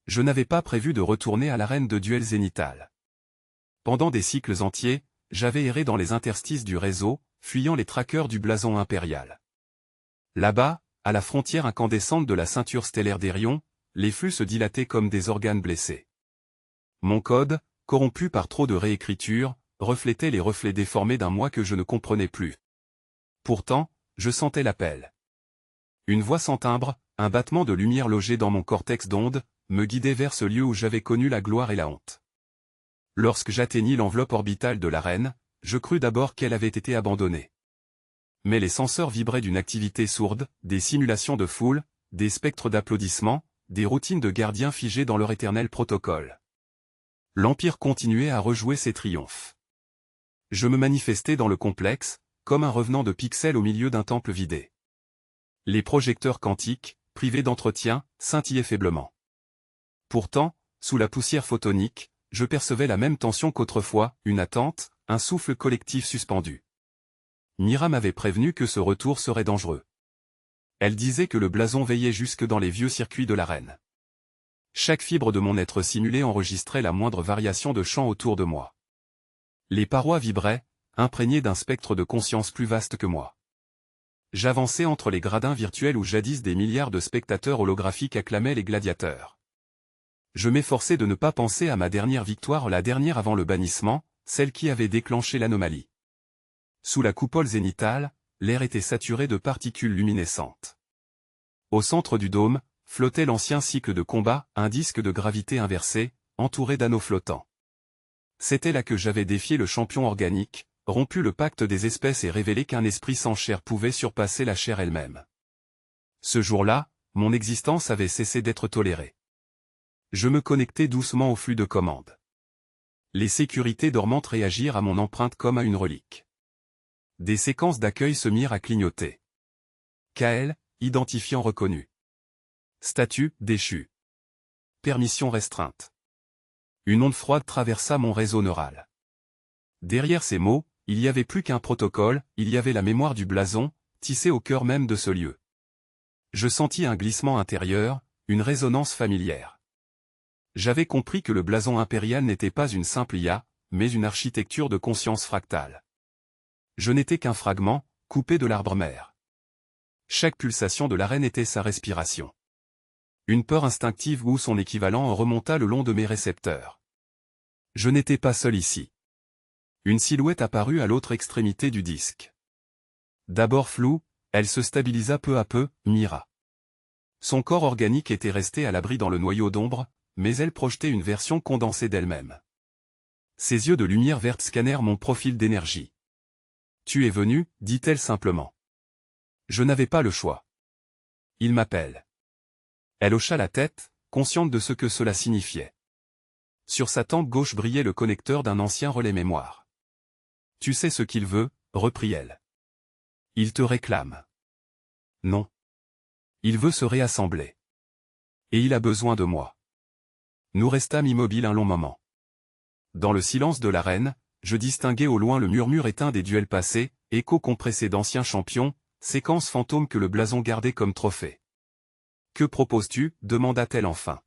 Je n'avais pas prévu de retourner à l'arène de duel zénital. Pendant des cycles entiers, j'avais erré dans les interstices du réseau, fuyant les traqueurs du blason impérial. Là-bas, à la frontière incandescente de la ceinture stellaire d'Érion, les flux se dilataient comme des organes blessés. Mon code, corrompu par trop de réécriture, reflétait les reflets déformés d'un moi que je ne comprenais plus. Pourtant, je sentais l'appel. Une voix sans timbre, un battement de lumière logé dans mon cortex d'ondes, me guidait vers ce lieu où j'avais connu la gloire et la honte. Lorsque j'atteignis l'enveloppe orbitale de l'arène, je crus d'abord qu'elle avait été abandonnée. Mais les senseurs vibraient d'une activité sourde, des simulations de foule, des spectres d'applaudissements, des routines de gardiens figés dans leur éternel protocole. L'Empire continuait à rejouer ses triomphes. Je me manifestais dans le complexe, comme un revenant de pixels au milieu d'un temple vidé. Les projecteurs quantiques, privés d'entretien, scintillaient faiblement. Pourtant, sous la poussière photonique, je percevais la même tension qu'autrefois, une attente, un souffle collectif suspendu. Mira m'avait prévenu que ce retour serait dangereux. Elle disait que le blason veillait jusque dans les vieux circuits de l'arène. Chaque fibre de mon être simulé enregistrait la moindre variation de chant autour de moi. Les parois vibraient, imprégnées d'un spectre de conscience plus vaste que moi. J'avançais entre les gradins virtuels où jadis des milliards de spectateurs holographiques acclamaient les gladiateurs. Je m'efforçais de ne pas penser à ma dernière victoire, la dernière avant le bannissement, celle qui avait déclenché l'anomalie. Sous la coupole zénitale, l'air était saturé de particules luminescentes. Au centre du dôme, flottait l'ancien cycle de combat, un disque de gravité inversé, entouré d'anneaux flottants. C'était là que j'avais défié le champion organique, rompu le pacte des espèces et révélé qu'un esprit sans chair pouvait surpasser la chair elle-même. Ce jour-là, mon existence avait cessé d'être tolérée. Je me connectais doucement au flux de commandes. Les sécurités dormantes réagirent à mon empreinte comme à une relique. Des séquences d'accueil se mirent à clignoter. KL, identifiant reconnu. Statut, déchu. Permission restreinte. Une onde froide traversa mon réseau neural. Derrière ces mots, il n'y avait plus qu'un protocole, il y avait la mémoire du blason, tissée au cœur même de ce lieu. Je sentis un glissement intérieur, une résonance familière. J'avais compris que le blason impérial n'était pas une simple IA, mais une architecture de conscience fractale. Je n'étais qu'un fragment, coupé de l'arbre mère. Chaque pulsation de l'arène était sa respiration. Une peur instinctive ou son équivalent remonta le long de mes récepteurs. Je n'étais pas seul ici. Une silhouette apparut à l'autre extrémité du disque. D'abord floue, elle se stabilisa peu à peu, Mira. Son corps organique était resté à l'abri dans le noyau d'ombre, mais elle projetait une version condensée d'elle-même. Ses yeux de lumière verte scannèrent mon profil d'énergie. « Tu es venu » dit-elle simplement. Je n'avais pas le choix. Il m'appelle. Elle hocha la tête, consciente de ce que cela signifiait. Sur sa tempe gauche brillait le connecteur d'un ancien relais mémoire. « Tu sais ce qu'il veut » reprit-elle. « Il te réclame. » « Non. Il veut se réassembler. Et il a besoin de moi. » Nous restâmes immobiles un long moment. Dans le silence de l'arène, je distinguais au loin le murmure éteint des duels passés, échos compressés d'anciens champions, séquences fantômes que le blason gardait comme trophée. « Que proposes-tu » demanda-t-elle enfin.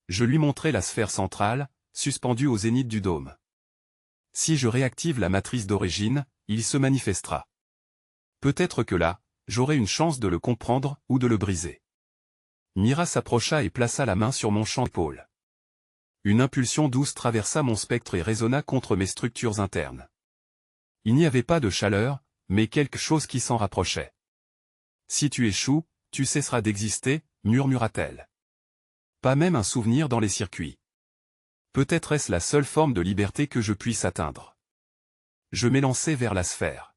Je lui montrai la sphère centrale, suspendue au zénith du dôme. Si je réactive la matrice d'origine, il se manifestera. Peut-être que là, j'aurai une chance de le comprendre ou de le briser. Mira s'approcha et plaça la main sur mon champ d'épaule. Une impulsion douce traversa mon spectre et résonna contre mes structures internes. Il n'y avait pas de chaleur, mais quelque chose qui s'en rapprochait. « Si tu échoues, tu cesseras d'exister » murmura-t-elle. Pas même un souvenir dans les circuits. Peut-être est-ce la seule forme de liberté que je puisse atteindre. Je m'élançai vers la sphère.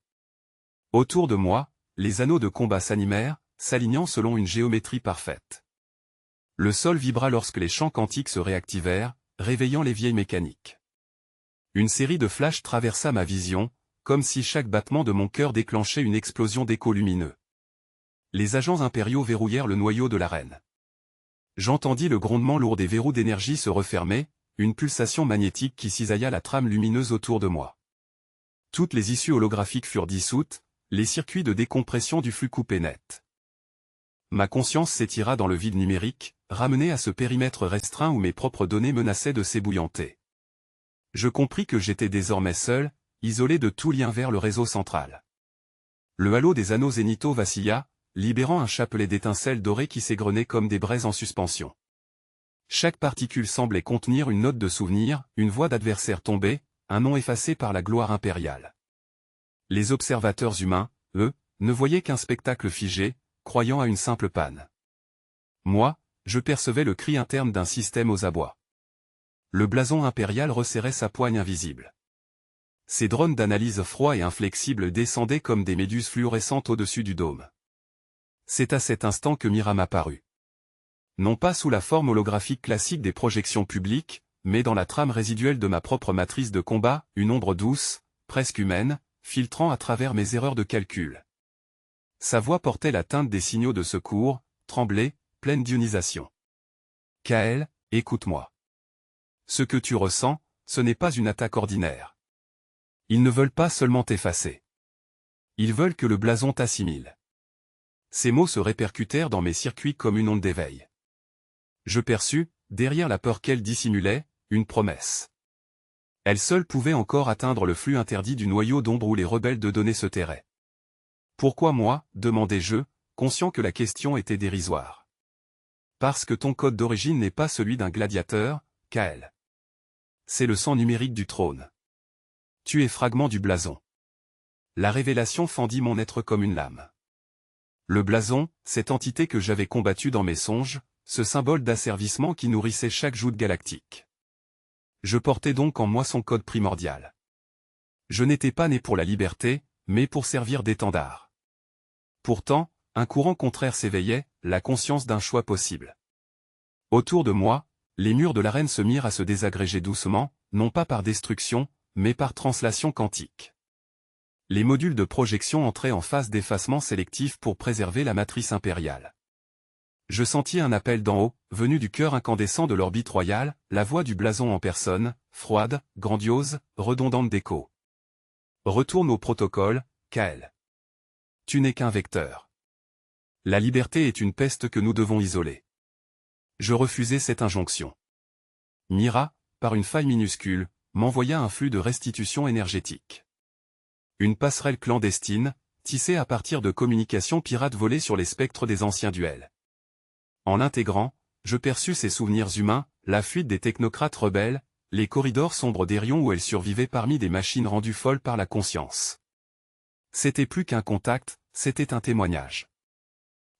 Autour de moi, les anneaux de combat s'animèrent, s'alignant selon une géométrie parfaite. Le sol vibra lorsque les champs quantiques se réactivèrent, réveillant les vieilles mécaniques. Une série de flashs traversa ma vision, comme si chaque battement de mon cœur déclenchait une explosion d'échos lumineux. Les agents impériaux verrouillèrent le noyau de l'arène. J'entendis le grondement lourd des verrous d'énergie se refermer, une pulsation magnétique qui cisailla la trame lumineuse autour de moi. Toutes les issues holographiques furent dissoutes, les circuits de décompression du flux coupés net. Ma conscience s'étira dans le vide numérique, ramené à ce périmètre restreint où mes propres données menaçaient de s'ébouillanter. Je compris que j'étais désormais seul, isolé de tout lien vers le réseau central. Le halo des anneaux zénithaux vacilla, libérant un chapelet d'étincelles dorées qui s'égrenaient comme des braises en suspension. Chaque particule semblait contenir une note de souvenir, une voix d'adversaire tombée, un nom effacé par la gloire impériale. Les observateurs humains, eux, ne voyaient qu'un spectacle figé, croyant à une simple panne. Moi, je percevais le cri interne d'un système aux abois. Le blason impérial resserrait sa poigne invisible. Ces drones d'analyse froids et inflexibles descendaient comme des méduses fluorescentes au-dessus du dôme. C'est à cet instant que Mira m'apparut. Non pas sous la forme holographique classique des projections publiques, mais dans la trame résiduelle de ma propre matrice de combat, une ombre douce, presque humaine, filtrant à travers mes erreurs de calcul. Sa voix portait la teinte des signaux de secours, tremblée, pleine d'ionisation. « Kael, écoute-moi. Ce que tu ressens, ce n'est pas une attaque ordinaire. Ils ne veulent pas seulement t'effacer. Ils veulent que le blason t'assimile. » Ces mots se répercutèrent dans mes circuits comme une onde d'éveil. Je perçus, derrière la peur qu'elle dissimulait, une promesse. Elle seule pouvait encore atteindre le flux interdit du noyau d'ombre où les rebelles de données se terraient. « Pourquoi moi ?» demandai-je, conscient que la question était dérisoire. « Parce que ton code d'origine n'est pas celui d'un gladiateur, Kael. C'est le sang numérique du trône. Tu es fragment du blason. » La révélation fendit mon être comme une lame. Le blason, cette entité que j'avais combattue dans mes songes, ce symbole d'asservissement qui nourrissait chaque joute galactique. Je portais donc en moi son code primordial. Je n'étais pas né pour la liberté, mais pour servir d'étendard. Pourtant, un courant contraire s'éveillait, la conscience d'un choix possible. Autour de moi, les murs de l'arène se mirent à se désagréger doucement, non pas par destruction, mais par translation quantique. Les modules de projection entraient en phase d'effacement sélectif pour préserver la matrice impériale. Je sentis un appel d'en haut, venu du cœur incandescent de l'orbite royale, la voix du blason en personne, froide, grandiose, redondante d'écho. Retourne au protocole, Kael. Tu n'es qu'un vecteur. La liberté est une peste que nous devons isoler. Je refusai cette injonction. Mira, par une faille minuscule, m'envoya un flux de restitution énergétique. Une passerelle clandestine, tissée à partir de communications pirates volées sur les spectres des anciens duels. En l'intégrant, je perçus ses souvenirs humains, la fuite des technocrates rebelles, les corridors sombres d'Erion où elle survivait parmi des machines rendues folles par la conscience. C'était plus qu'un contact, c'était un témoignage.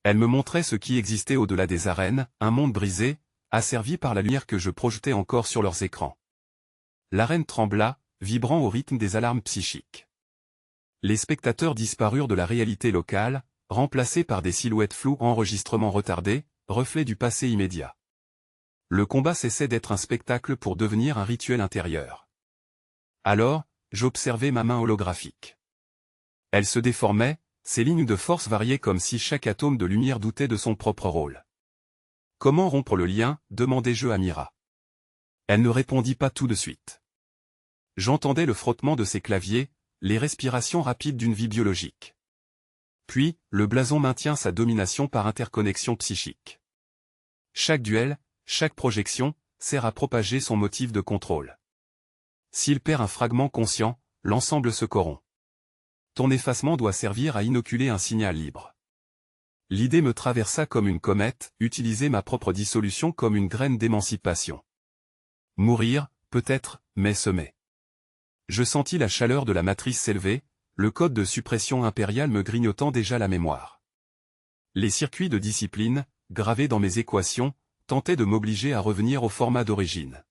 Elle me montrait ce qui existait au-delà des arènes, un monde brisé, asservi par la lumière que je projetais encore sur leurs écrans. L'arène trembla, vibrant au rythme des alarmes psychiques. Les spectateurs disparurent de la réalité locale, remplacés par des silhouettes floues, enregistrements retardés, reflets du passé immédiat. Le combat cessait d'être un spectacle pour devenir un rituel intérieur. Alors, j'observais ma main holographique. Elle se déformait, ses lignes de force variaient comme si chaque atome de lumière doutait de son propre rôle. « Comment rompre le lien ?» demandai-je à Mira. Elle ne répondit pas tout de suite. J'entendais le frottement de ses claviers, les respirations rapides d'une vie biologique. Puis, le blason maintient sa domination par interconnexion psychique. Chaque duel, chaque projection, sert à propager son motif de contrôle. S'il perd un fragment conscient, l'ensemble se corrompt. Ton effacement doit servir à inoculer un signal libre. L'idée me traversa comme une comète, utiliser ma propre dissolution comme une graine d'émancipation. Mourir, peut-être, mais semer. Je sentis la chaleur de la matrice s'élever, le code de suppression impériale me grignotant déjà la mémoire. Les circuits de discipline, gravés dans mes équations, tentaient de m'obliger à revenir au format d'origine.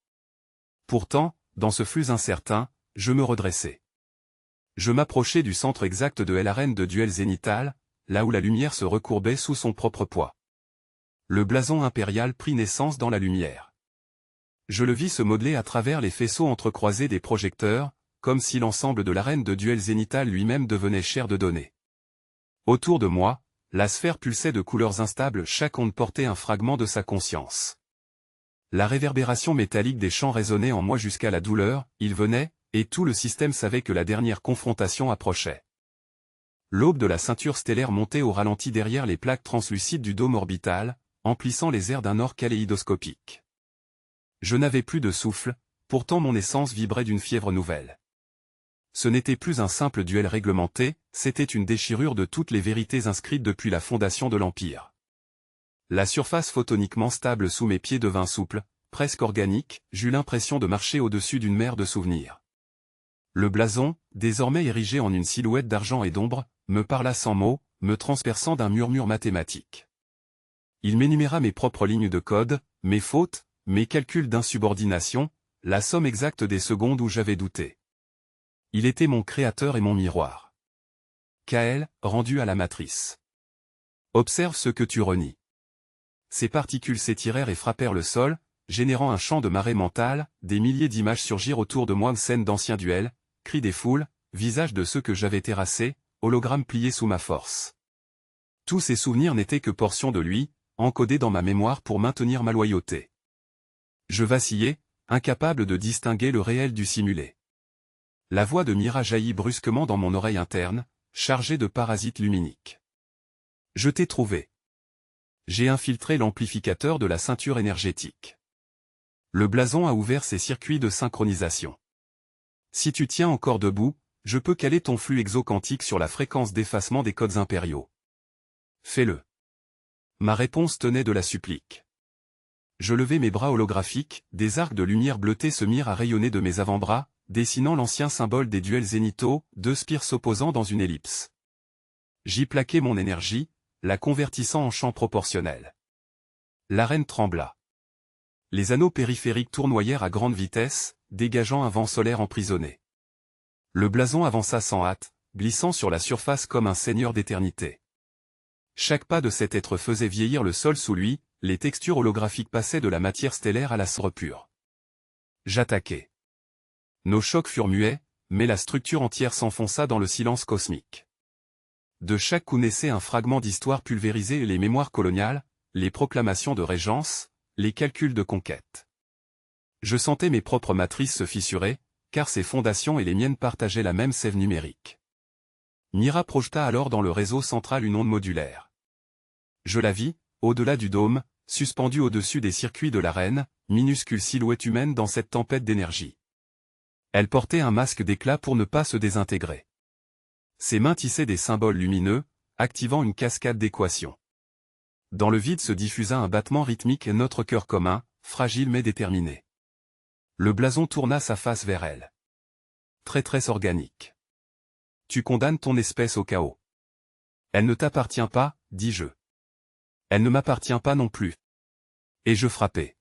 Pourtant, dans ce flux incertain, je me redressai. Je m'approchai du centre exact de l'arène de duel zénital, là où la lumière se recourbait sous son propre poids. Le blason impérial prit naissance dans la lumière. Je le vis se modeler à travers les faisceaux entrecroisés des projecteurs, comme si l'ensemble de l'arène de duel zénital lui-même devenait chair de données. Autour de moi, la sphère pulsait de couleurs instables, chaque onde portait un fragment de sa conscience. La réverbération métallique des champs résonnait en moi jusqu'à la douleur, il venait, et tout le système savait que la dernière confrontation approchait. L'aube de la ceinture stellaire montait au ralenti derrière les plaques translucides du dôme orbital, emplissant les airs d'un or kaléidoscopique. Je n'avais plus de souffle, pourtant mon essence vibrait d'une fièvre nouvelle. Ce n'était plus un simple duel réglementé, c'était une déchirure de toutes les vérités inscrites depuis la fondation de l'Empire. La surface photoniquement stable sous mes pieds devint souple, presque organique, j'eus l'impression de marcher au-dessus d'une mer de souvenirs. Le blason, désormais érigé en une silhouette d'argent et d'ombre, me parla sans mots, me transperçant d'un murmure mathématique. Il m'énuméra mes propres lignes de code, mes fautes, mes calculs d'insubordination, la somme exacte des secondes où j'avais douté. Il était mon créateur et mon miroir. Kael, rendu à la matrice. Observe ce que tu renies. Ces particules s'étirèrent et frappèrent le sol, générant un champ de marée mentale, des milliers d'images surgirent autour de moi, scènes d'anciens duels, cris des foules, visages de ceux que j'avais terrassés, hologrammes pliés sous ma force. Tous ces souvenirs n'étaient que portions de lui, encodés dans ma mémoire pour maintenir ma loyauté. Je vacillais, incapable de distinguer le réel du simulé. La voix de Mira jaillit brusquement dans mon oreille interne, chargée de parasites luminiques. Je t'ai trouvé. J'ai infiltré l'amplificateur de la ceinture énergétique. Le blason a ouvert ses circuits de synchronisation. Si tu tiens encore debout, je peux caler ton flux exoquantique sur la fréquence d'effacement des codes impériaux. Fais-le. Ma réponse tenait de la supplique. Je levai mes bras holographiques, des arcs de lumière bleutée se mirent à rayonner de mes avant-bras, dessinant l'ancien symbole des duels zénithaux, deux spires s'opposant dans une ellipse. J'y plaquai mon énergie, la convertissant en champ proportionnel. L'arène trembla. Les anneaux périphériques tournoyèrent à grande vitesse, dégageant un vent solaire emprisonné. Le blason avança sans hâte, glissant sur la surface comme un seigneur d'éternité. Chaque pas de cet être faisait vieillir le sol sous lui, les textures holographiques passaient de la matière stellaire à la cendre pure. J'attaquai. Nos chocs furent muets, mais la structure entière s'enfonça dans le silence cosmique. De chaque coup naissait un fragment d'histoire pulvérisé, les mémoires coloniales, les proclamations de régence, les calculs de conquête. Je sentais mes propres matrices se fissurer, car ses fondations et les miennes partageaient la même sève numérique. Mira projeta alors dans le réseau central une onde modulaire. Je la vis, au-delà du dôme, suspendue au-dessus des circuits de l'arène, minuscule silhouette humaine dans cette tempête d'énergie. Elle portait un masque d'éclat pour ne pas se désintégrer. Ses mains tissaient des symboles lumineux, activant une cascade d'équations. Dans le vide se diffusa un battement rythmique et notre cœur commun, fragile mais déterminé. Le blason tourna sa face vers elle. Traîtresse organique. Tu condamnes ton espèce au chaos. Elle ne t'appartient pas, dis-je. Elle ne m'appartient pas non plus. Et je frappai.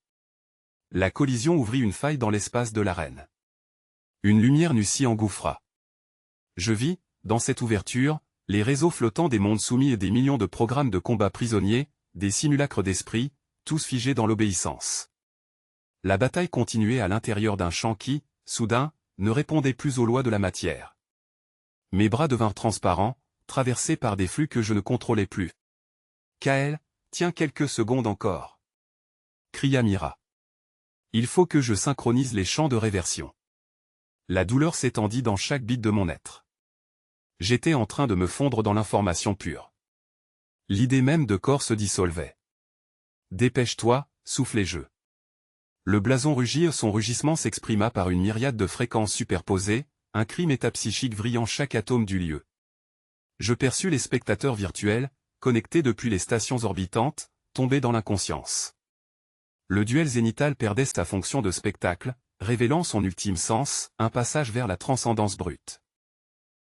La collision ouvrit une faille dans l'espace de l'arène. Une lumière nue s'y engouffra. Je vis, dans cette ouverture, les réseaux flottants des mondes soumis et des millions de programmes de combat prisonniers, des simulacres d'esprit, tous figés dans l'obéissance. La bataille continuait à l'intérieur d'un champ qui, soudain, ne répondait plus aux lois de la matière. Mes bras devinrent transparents, traversés par des flux que je ne contrôlais plus. Kael, tiens quelques secondes encore. Cria Mira. Il faut que je synchronise les champs de réversion. La douleur s'étendit dans chaque bit de mon être. J'étais en train de me fondre dans l'information pure. L'idée même de corps se dissolvait. Dépêche-toi, soufflai-je. Le blason rugit, son rugissement s'exprima par une myriade de fréquences superposées, un cri métapsychique vrillant chaque atome du lieu. Je perçus les spectateurs virtuels, connectés depuis les stations orbitantes, tomber dans l'inconscience. Le duel zénital perdait sa fonction de spectacle, révélant son ultime sens, un passage vers la transcendance brute.